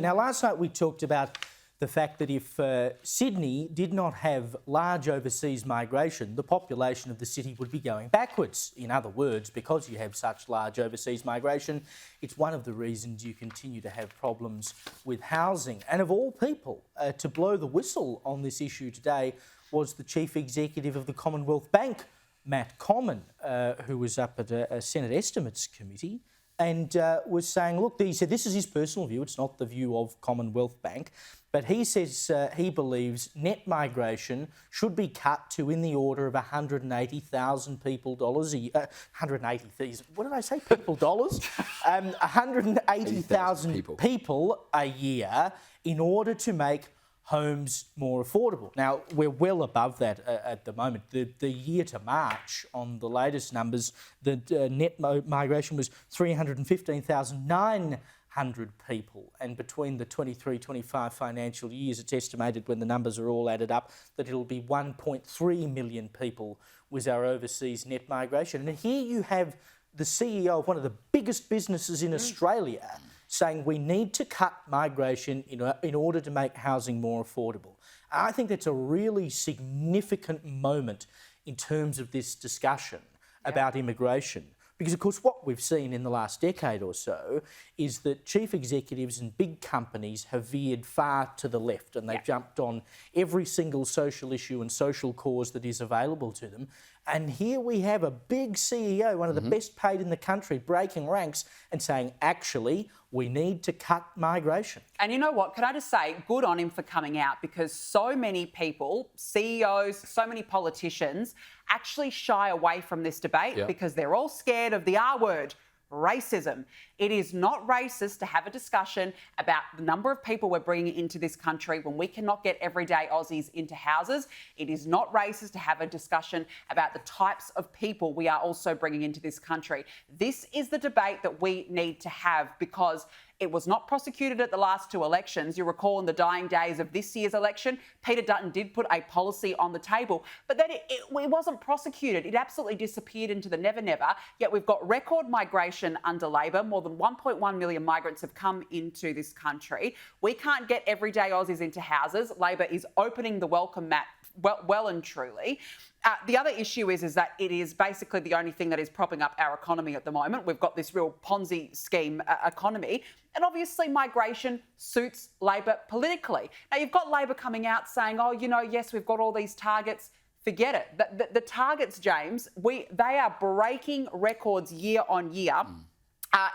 Now, last night we talked about the fact that if Sydney did not have large overseas migration, the population of the city would be going backwards. In other words, because you have such large overseas migration, it's one of the reasons you continue to have problems with housing. And of all people, to blow the whistle on this issue today was the Chief Executive of the Commonwealth Bank, Matt Comyn, who was up at a Senate Estimates Committee and was saying, look, he said this is his personal view, it's not the view of Commonwealth Bank, but he says he believes net migration should be cut to in the order of 180,000 people dollars a year. 180,000, what did I say, people dollars? 180,000 people a year in order to make homes more affordable. Now, we're well above that at the moment. The year to March, on the latest numbers, the net migration was 315,900 people. And between the 23-25 financial years, it's estimated when the numbers are all added up that it'll be 1.3 million people was our overseas net migration. And here you have the CEO of one of the biggest businesses in Australia saying we need to cut migration in order to make housing more affordable. I think that's a really significant moment in terms of this discussion about immigration. Because, of course, what we've seen in the last decade or so is that chief executives and big companies have veered far to the left and they've jumped on every single social issue and social cause that is available to them. And here we have a big CEO, one of the best paid in the country, breaking ranks and saying, actually, we need to cut migration. And you know what? Can I just say, good on him for coming out, because so many people, CEOs, so many politicians actually shy away from this debate because they're all scared of the R word. Racism. It is not racist to have a discussion about the number of people we're bringing into this country when we cannot get everyday Aussies into houses. It is not racist to have a discussion about the types of people we are also bringing into this country. This is the debate that we need to have, because it was not prosecuted at the last two elections. You recall in the dying days of this year's election, Peter Dutton did put a policy on the table, but then it wasn't prosecuted. It absolutely disappeared into the never-never, yet we've got record migration under Labor. More than 1.1 million migrants have come into this country. We can't get everyday Aussies into houses. Labor is opening the welcome mat well and truly. The other issue is that it is basically the only thing that is propping up our economy at the moment. We've got this real Ponzi scheme economy. And obviously migration suits Labor politically. Now, you've got Labor coming out saying, oh, you know, yes, we've got all these targets. Forget it. The targets, James, they are breaking records year on year.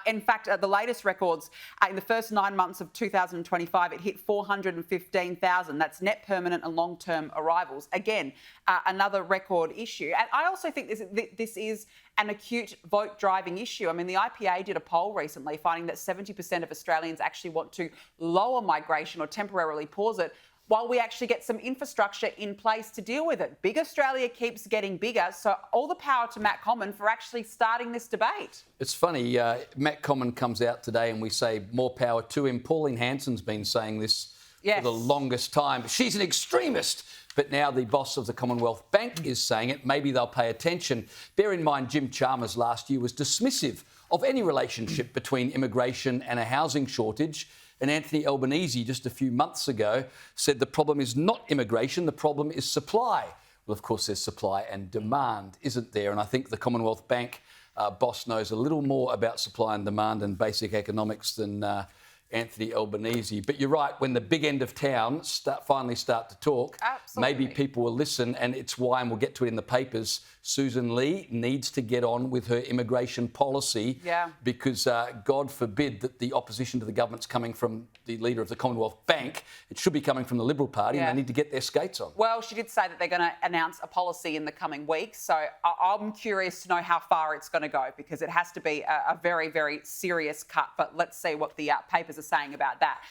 In fact, the latest records, in the first 9 months of 2025, it hit 415,000. That's net permanent and long-term arrivals. Again, another record issue. And I also think this is an acute vote-driving issue. I mean, the IPA did a poll recently finding that 70% of Australians actually want to lower migration or temporarily pause it, while we actually get some infrastructure in place to deal with it. Big Australia keeps getting bigger, so all the power to Matt Comyn for actually starting this debate. It's funny, Matt Comyn comes out today and we say more power to him. Pauline Hanson's been saying this for the longest time. She's an extremist, but now the boss of the Commonwealth Bank is saying it. Maybe they'll pay attention. Bear in mind, Jim Chalmers last year was dismissive of any relationship between immigration and a housing shortage. And Anthony Albanese, just a few months ago, said the problem is not immigration, the problem is supply. Well, of course, there's supply and demand, isn't there? And I think the Commonwealth Bank boss knows a little more about supply and demand and basic economics than Anthony Albanese. But you're right, when the big end of town finally start to talk, maybe people will listen, and it's why, and we'll get to it in the papers, Susan Lee needs to get on with her immigration policy because God forbid that the opposition to the government's coming from the leader of the Commonwealth Bank. It should be coming from the Liberal Party and they need to get their skates on. Well, she did say that they're going to announce a policy in the coming weeks, so I'm curious to know how far it's going to go, because it has to be a very, very serious cut, but let's see what the papers are saying about that.